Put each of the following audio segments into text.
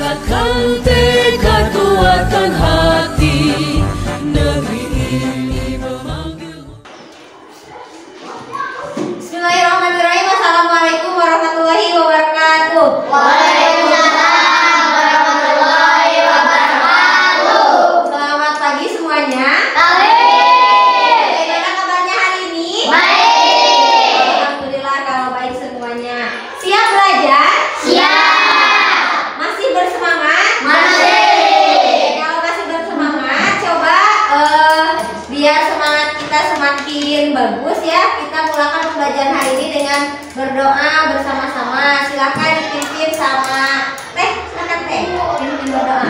Rasakan tekad kuatkan hati, negeri ini memanggil. Bismillahirrahmanirrahim. Assalamualaikum warahmatullahi wabarakatuh. Waalaikumsalam warahmatullahi wabarakatuh. Selamat pagi semuanya. Bagaimana kabarnya hari ini? Baik. Alhamdulillah kalau baik semuanya. Siap belajar? Siap. Masih bersemangat? Masih. Kalau masih bersemangat, coba biar semangat kita semakin bagus ya. Kita mulakan pembelajaran hari ini dengan berdoa bersama-sama. Silakan dipimpin sama Teh. Silakan Teh, pimpin berdoa.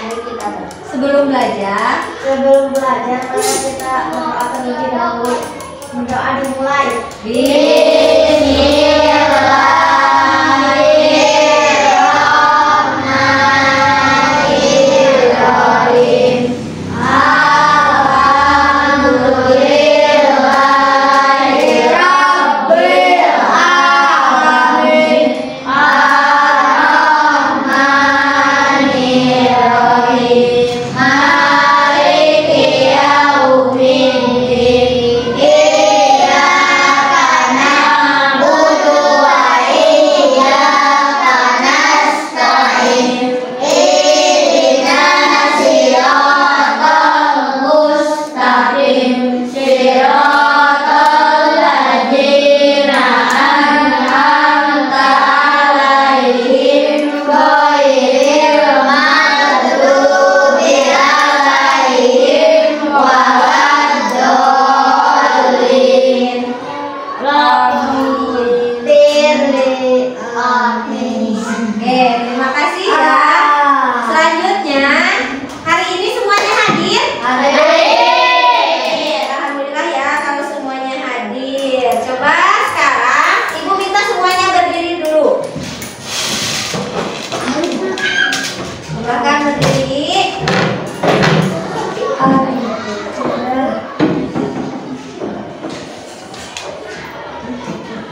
Mari kita sebelum belajar maka kita akan izin dahulu. Berdoa dimulai. Terima kasih ya. Selanjutnya, hari ini semuanya hadir? Hadir. Alhamdulillah ya kalau semuanya hadir. Coba sekarang Ibu minta semuanya berdiri dulu. Silakan berdiri.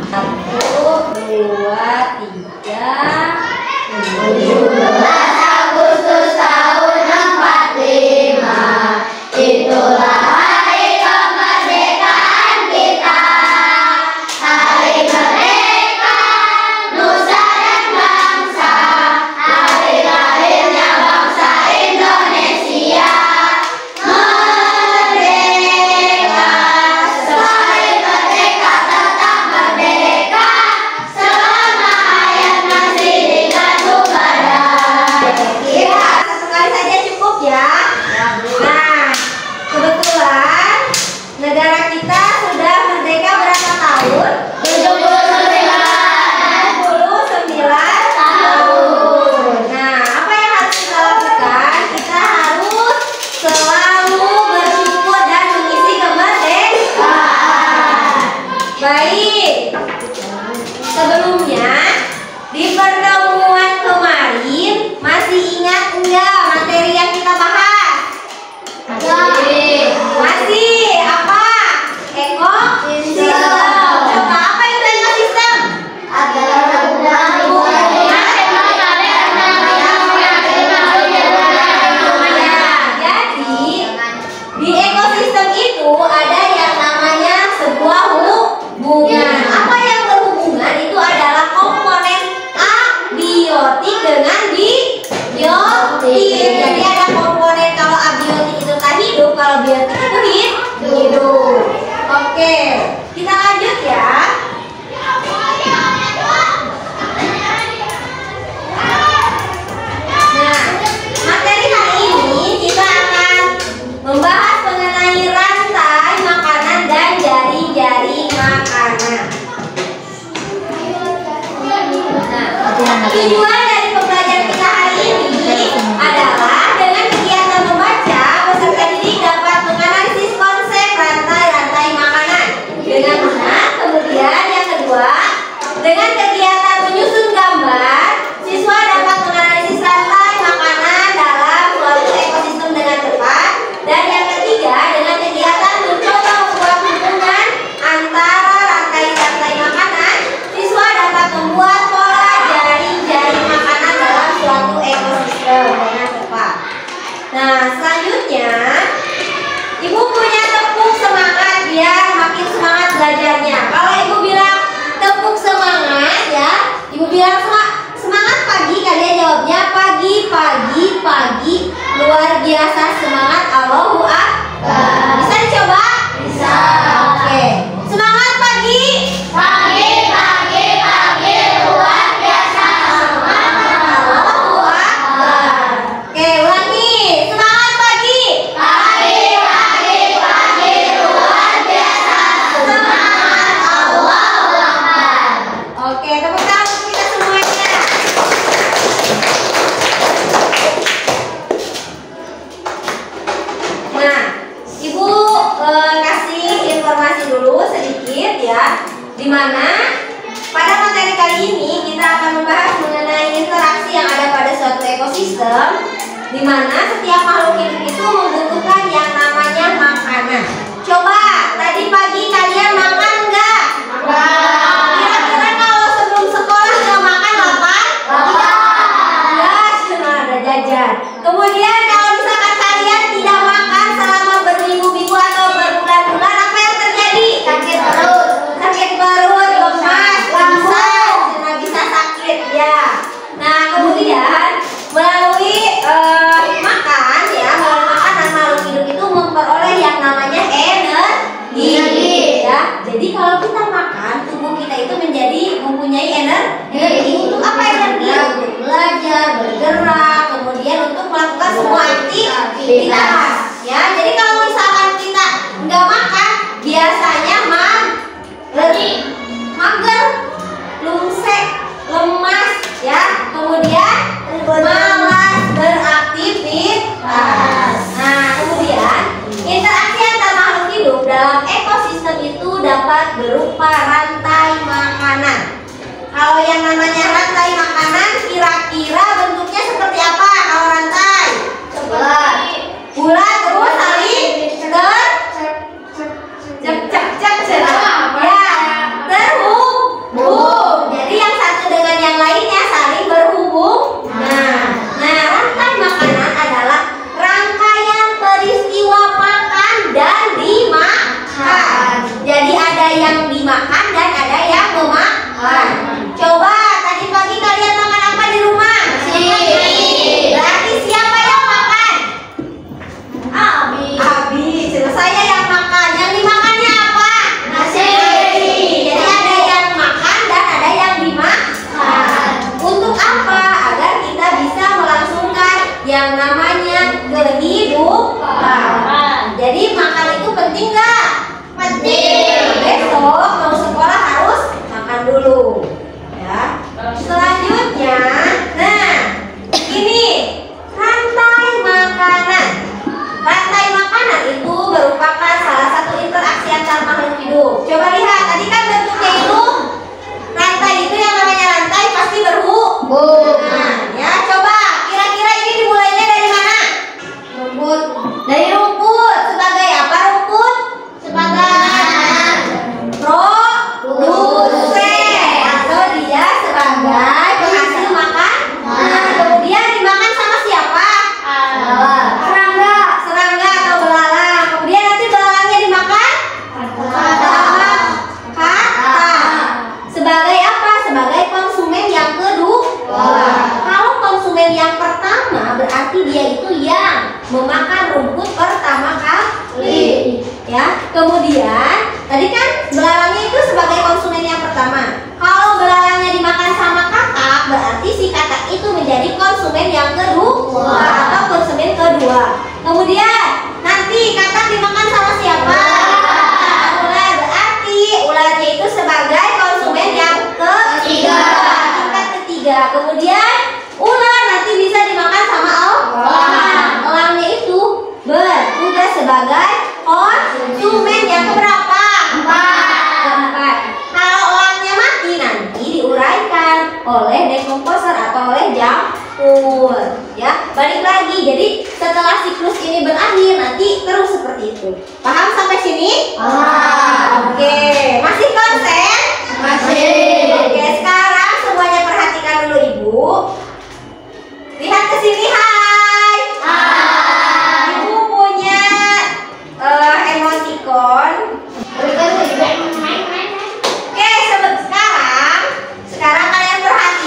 Satu, dua, tiga. 17 Agustus tahun 45, itulah hari kemerdekaan kita. Hari merdeka nusa dan bangsa, hari lahirnya bangsa Indonesia. Merdeka, selain merdeka tetap merdeka, selama hayat masih dikandung badan. Ya, satu kali saja cukup ya. Nah, kebetulan negara kita sudah merdeka berapa tahun? 79 tahun. Nah, apa yang harus kita lakukan? Kita harus selalu bersyukur dan mengisi kemerdekaan. Baik. Sebelumnya, di pertemuan kemarin masih ingat enggak materi yang kita bahas? Masih. Apa? Ekosistem. Coba apa itu ekosistem? Jadi di ekosistem itu ada yang namanya sebuah hubungan. Apa yang berhubungan itu adalah komponen abiotik dengan biotik. Jadi ada komponen kalau abiotik itu tak hidup, kalau biotik itu hidup. Oke, kita lanjut ya. Nah, materi hari ini kita akan membahas mengenai rantai makanan dan jaring-jaring makanan. Nah, tujuan dari pembelajaran kita hari ini adalah dengan kegiatan membaca, peserta didik dapat menganalisis konsep rantai-rantai makanan dengan benar. Kemudian yang kedua, dengan kegiatan menyusun gambar, siswa dapat menganalisis rantai makanan dalam suatu ekosistem dengan tepat. Dan yang ketiga, dengan kegiatan mencoba membuat hubungan antara rantai-rantai makanan, siswa dapat membuat pola jaring-jaring makanan. Ibu bilang semangat pagi, kalian jawabnya pagi, pagi, pagi. Luar biasa semangat, Allahu Akbar. Bisa dicoba? Bisa. Oke. Semangat pagi. Pagi, pagi, pagi, luar biasa. Semangat, Allahu Akbar. Oke, ulangi. Semangat pagi. pagi, pagi, pagi, luar biasa. Semangat, Allahu Akbar. Oke, tepuk tangan untuk kita semuanya. Nah, Ibu kasih informasi dulu sedikit ya, dimana pada materi kali ini kita akan membahas mengenai interaksi yang ada pada suatu ekosistem, dimana setiap makhluk hidup itu membutuhkan yang namanya makanan. Coba tadi pagi kalian makan nggak? Kira-kira kalau sebelum sekolah nggak makan lapar? Tidak, cuma ada jajan. Kemudian kalau misalkan kalian tidak makan selama berminggu-minggu atau berbulan-bulan, apa yang terjadi? Sakit perut. Sakit perut, lemas, bisa sakit ya. Nah, kemudian melalui makan ya, melalui makanan makhluk hidup itu memperoleh yang namanya energi ya. Jadi kalau kita makan, tubuh kita itu mempunyai energi. Untuk apa energi? Untuk belajar, bergerak, kemudian untuk melakukan semua aktivitas ya. Jadi kalau misalkan kita nggak makan, biasanya mager, lungsek, lemas ya, kemudian malas beraktivitas. Nah, kemudian interaksi antar makhluk hidup dalam ekosistem itu dapat berupa rantai makanan. Kalau yang namanya rantai makanan, kira-kira bentuknya seperti apa kalau rantai? Bulat terus saling terhubung. Jadi yang satu dengan yang lainnya saling berhubung. Nah, rantai makanan adalah rangkaian peristiwa makan dan dimakan. Jadi ada yang dimakan dan ada yang memakan. Coba tadi pagi kalian makan apa di rumah? Berarti siapa yang makan? Abi. Saya yang makan. Yang dimakannya apa? Nasi. Jadi ada yang makan dan ada yang dimakan. Untuk apa? Agar kita bisa melangsungkan yang namanya kehidupan. Jadi makan itu penting nggak? Penting. Besok mau sekolah harus makan dulu. Ya. Selanjutnya, nah ini rantai makanan. Rantai makanan itu merupakan salah satu interaksi antar makhluk hidup. Coba lihat, tadi kan bentuknya itu rantai itu yang namanya rantai pasti berhubung. Nah, ya coba kira-kira ini dimulainya dari mana? Rumput. Dari rumput. Sebagai apa rumput? Sebagai produsen atau dia sebagai penghasil makan. Nah, kemudian dimakan sama siapa? Serangga atau belalang. Kemudian nanti belalangnya dimakan sama kata. Sebagai apa? Sebagai konsumen yang kedua. Kalau konsumen yang pertama berarti dia itu yang memakan rumput pertama kali. Ya. Kemudian tadi kan belalangnya itu sebagai konsumen yang pertama. Kalau belalangnya dimakan sama katak, berarti si katak itu menjadi konsumen yang kedua atau konsumen kedua. Kemudian nanti katak dimakan sama siapa? Ular. Berarti ularnya itu sebagai konsumen yang ketiga. Tingkat ketiga. Kemudian ular nanti bisa dimakan sama elang. Elangnya itu bertugas sebagai konsumen yang keberapa? Keempat. Kalau elangnya mati nanti diuraikan oleh dekomposer atau oleh jamur. Ya, balik lagi. Jadi setelah siklus ini berakhir nanti terus seperti itu. Paham sampai sini? Oke, masih konsen? Masih. Oke, sekarang semuanya perhatikan dulu Ibu. Lihat ke sini, hai. Ibu punya emoticon. Oke, sekarang kalian perhatikan.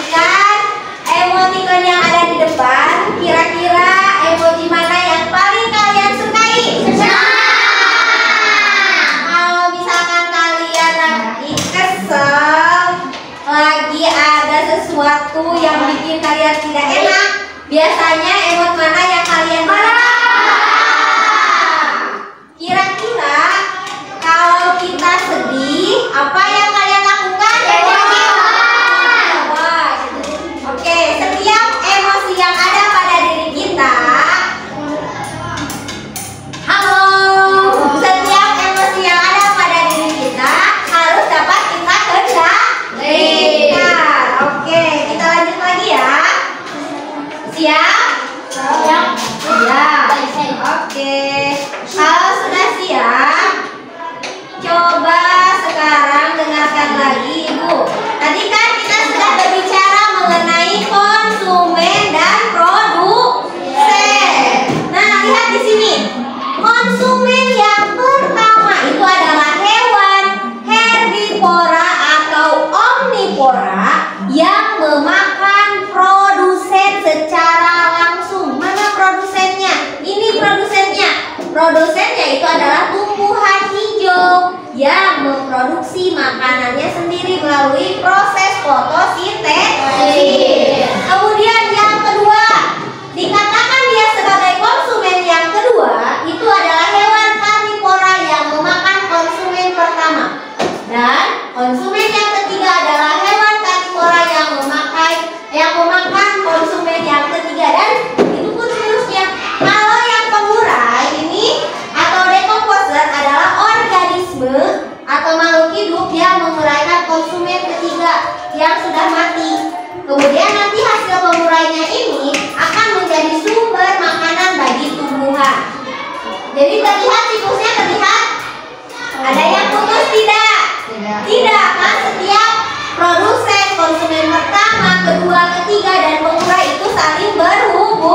sesuatu yang bikin kalian tidak enak, biasanya emot mana yang kalian marah? Kira-kira kalau kita sedih, apa yang kalian lakukan? Oke, setiap emosi yang ada pada diri kita, setiap emosi yang ada pada diri kita harus dapat kita kendalikan. Oke, kita lanjut lagi ya. Siap? Siap. Oke. Kalau sudah siap, coba sekarang dengarkan lagi Ibu. Tadi kan kita sudah berbicara mengenai konsumen dan produsen. Nah, lihat di sini. Konsumen yang pertama itu adalah hewan herbivora atau omnivora yang memakan produsen secara langsung. Mana produsennya? Ini produsennya. Produsennya itu adalah tumbuhan hijau yang memproduksi makanannya sendiri melalui proses fotosintesis. Kemudian yang kedua, dikatakan dia sebagai konsumen yang kedua itu adalah hewan karnivora yang memakan konsumen pertama. Dan konsumen yang ketiga adalah hewan karnivora yang memakan konsumen yang ketiga, dan itu pun seterusnya. Kalau yang pengurai ini atau decomposer adalah organisme atau makhluk hidup yang menguraikan konsumen ketiga yang sudah mati. Kemudian nanti hasil pengurainya ini akan menjadi sumber makanan bagi tumbuhan. Jadi terlihat siklusnya, terlihat? Ada yang putus tidak? Tidak, kan setiap produsen, konsumen pertama, kedua, ketiga, dan pengurai itu saling berhubungan.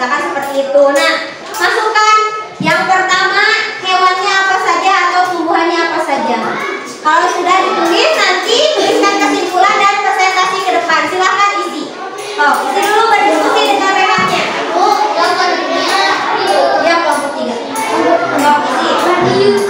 misalkan seperti itu. Nah, masukkan yang pertama hewannya apa saja atau tumbuhannya apa saja. Kalau sudah ditulis, nanti tuliskan kesimpulan dan presentasi ke depan. Silahkan isi. Oh, isi dulu berdiskusi dengan rekannya. Ya, kelompok 3. Oh, isi.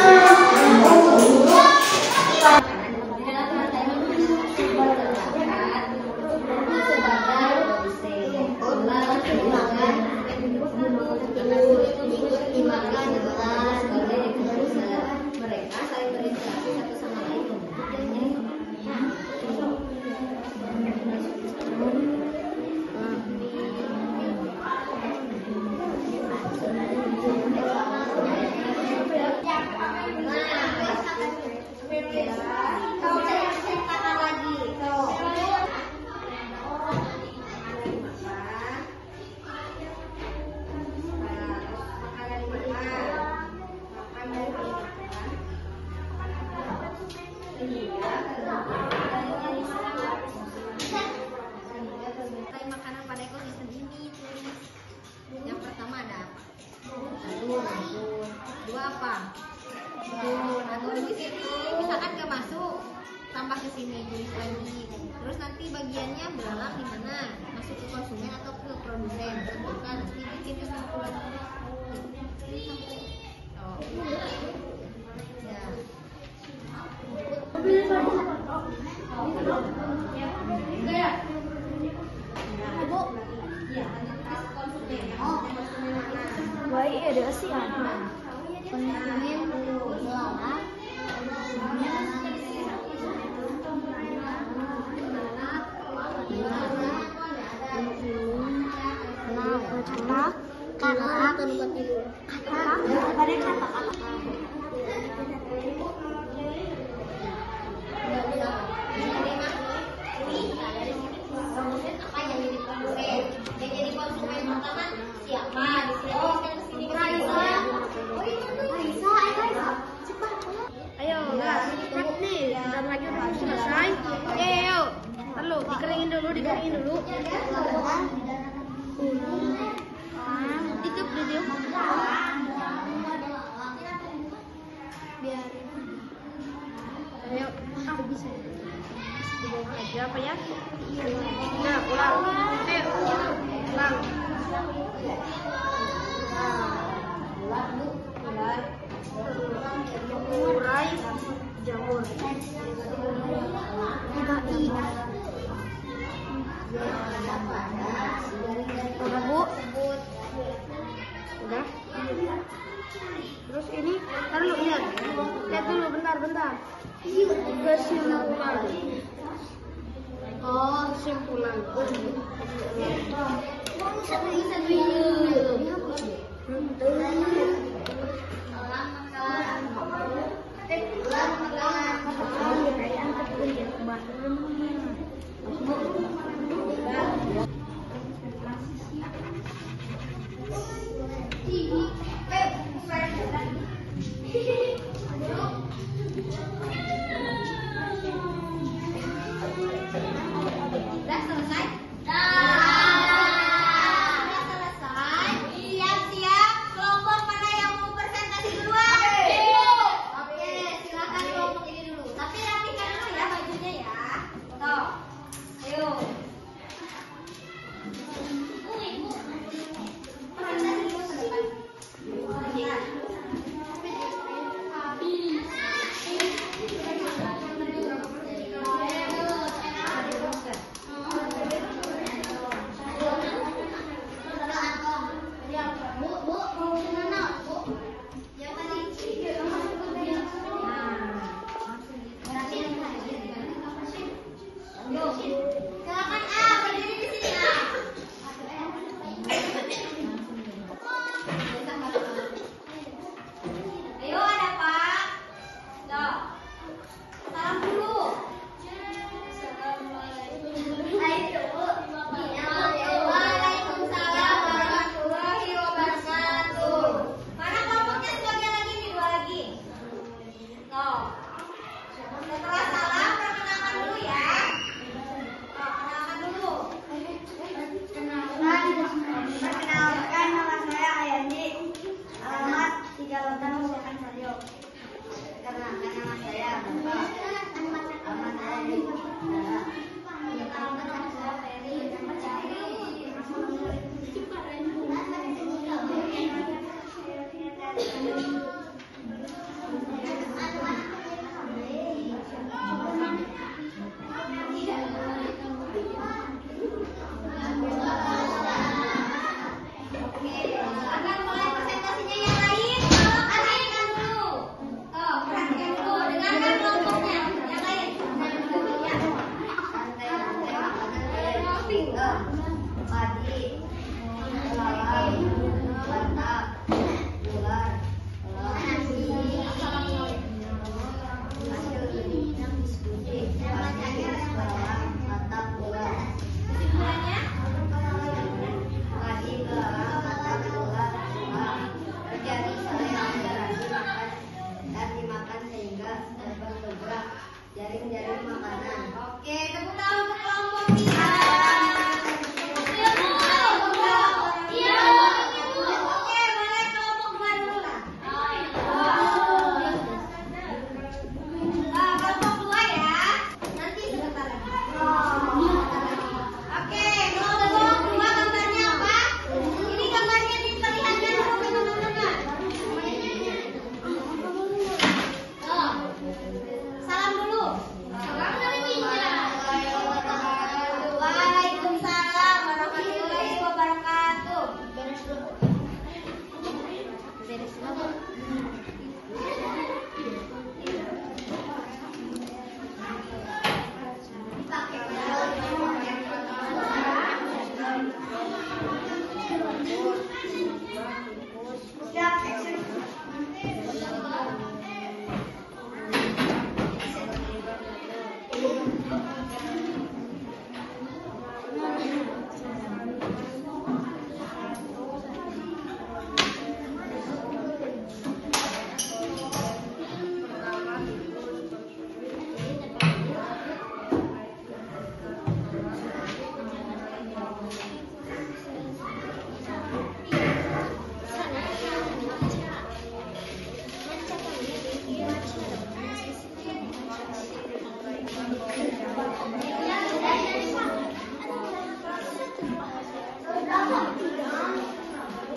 Makanan pada ekosistem ini tulis. Yang pertama ada apa? Dua apa? Tulis di sini. Misalkan nggak masuk, tambah ke sini tulis lagi. Terus nanti bagiannya belalang di mana? Masuk ke konsumen atau ke produsen? Tentukan nanti bikin kesimpulan. Oh. Ya. Baik ada sih dikeringin dulu. Tutup dulu. Biarin. Ayo, bisa. Aja apa ya? Nah, ulang. Ayo, ulang. Urai jamur. Udah Bu? Udah? Terus ini, taruh lihat dulu, bentar. Kesimpulan. Oh, kesimpulan. Udah selesai? Siap-siap. Kelompok mana yang mau presentasi duluan? Oke, silakan kelompok ini dulu. Tapi rapikan dulu ya bajunya ya. Tuh. Ayo.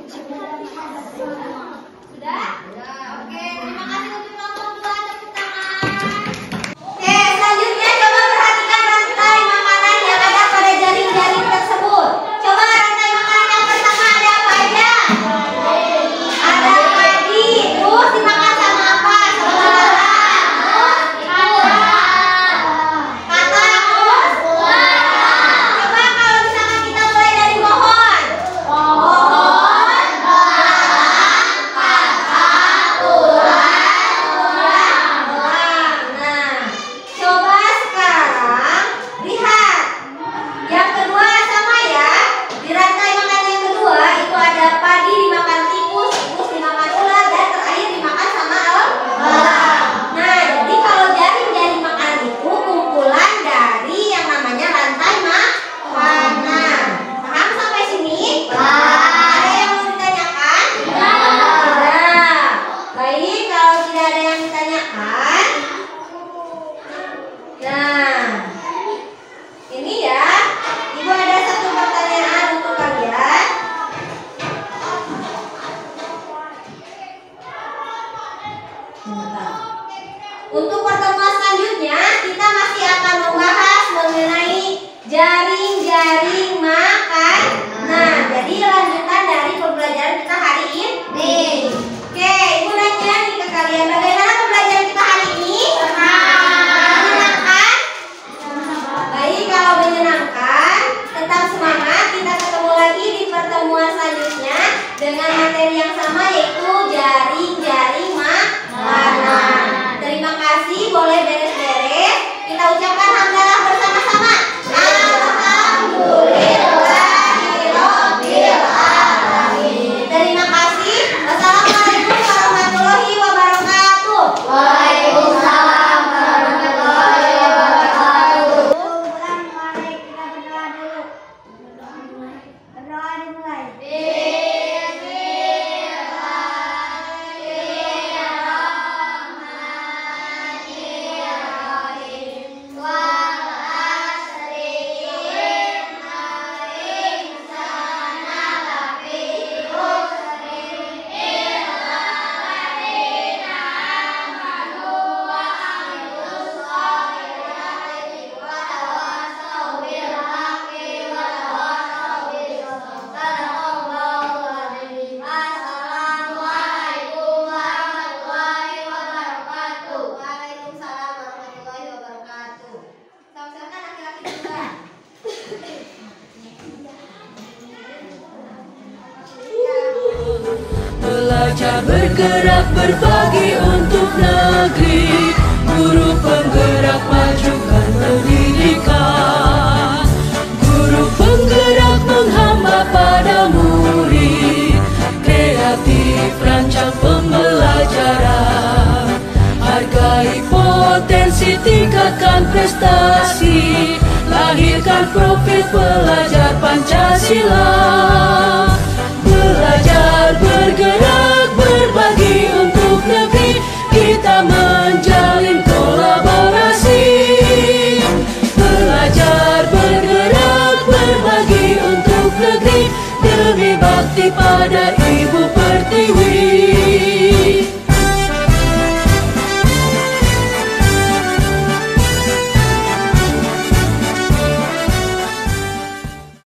Sudah? Oke, terima kasih untuk kelompok 2, tepuk tangan. Oke, selanjutnya coba perhatikan rantai makanan yang ada pada jaring-jaring tersebut. Coba rantai makanan yang pertama ada apa aja? Ada padi, terus dimakan sama apa? Sama kata, terus coba kalau misalkan kita mulai dari pohon. Pohon, nah, coba sekarang lihat. Yang kedua sama ya. Di rantai makanan yang kedua itu ada padi dimakan tikus, tikus dimakan ular, dan terakhir dimakan sama elang. Nah, jadi kalau jaring-jaring makanan itu kumpulan dari yang namanya rantai makanan. Paham sampai sini? Ada yang mau ditanyakan? Tidak. Baik, kalau tidak ada yang ditanyakan. Nah, ini ya, Ibu ada satu pertanyaan untuk kalian. Bentar. Untuk pertemuan selanjutnya, kita masih akan membahas mengenai jaring-jaring makan. Nah, jadi lanjutan dari pembelajaran kita hari ini. Oke, Ibu nanya nih ke kalian, bagaimana pembelajaran kita hari ini? Menyenangkan? Baik, kalau menyenangkan, tetap semangat. Kita ketemu lagi di pertemuan selanjutnya dengan materi yang sama, yaitu jaring-jaring makanan. Terima kasih, boleh beres-beres. Kita ucapkan hamdalah bersama-sama. Alhamdulillahirobbil alamin. Terima kasih. Wassalamualaikum warahmatullahi wabarakatuh. Waalaikumsalam warahmatullahi wabarakatuh. Mari kita berdoa dulu. Berdoa dimulai. Waalaikumsalam warahmatullahi wabarakatuh. Sama-sama laki-laki juga. Belajar bergerak berbagi untuk negeri, guru penggerak majukan pendidikan, guru penggerak menghamba pada murid, kreatif rancang pembelajaran, hargai potensi tingkatkan prestasi, lahirkan profil pelajar Pancasila. Belajar bergerak berbagi untuk negeri, kita menjalin kolaborasi. Belajar bergerak berbagi untuk negeri, demi bakti pada Ibu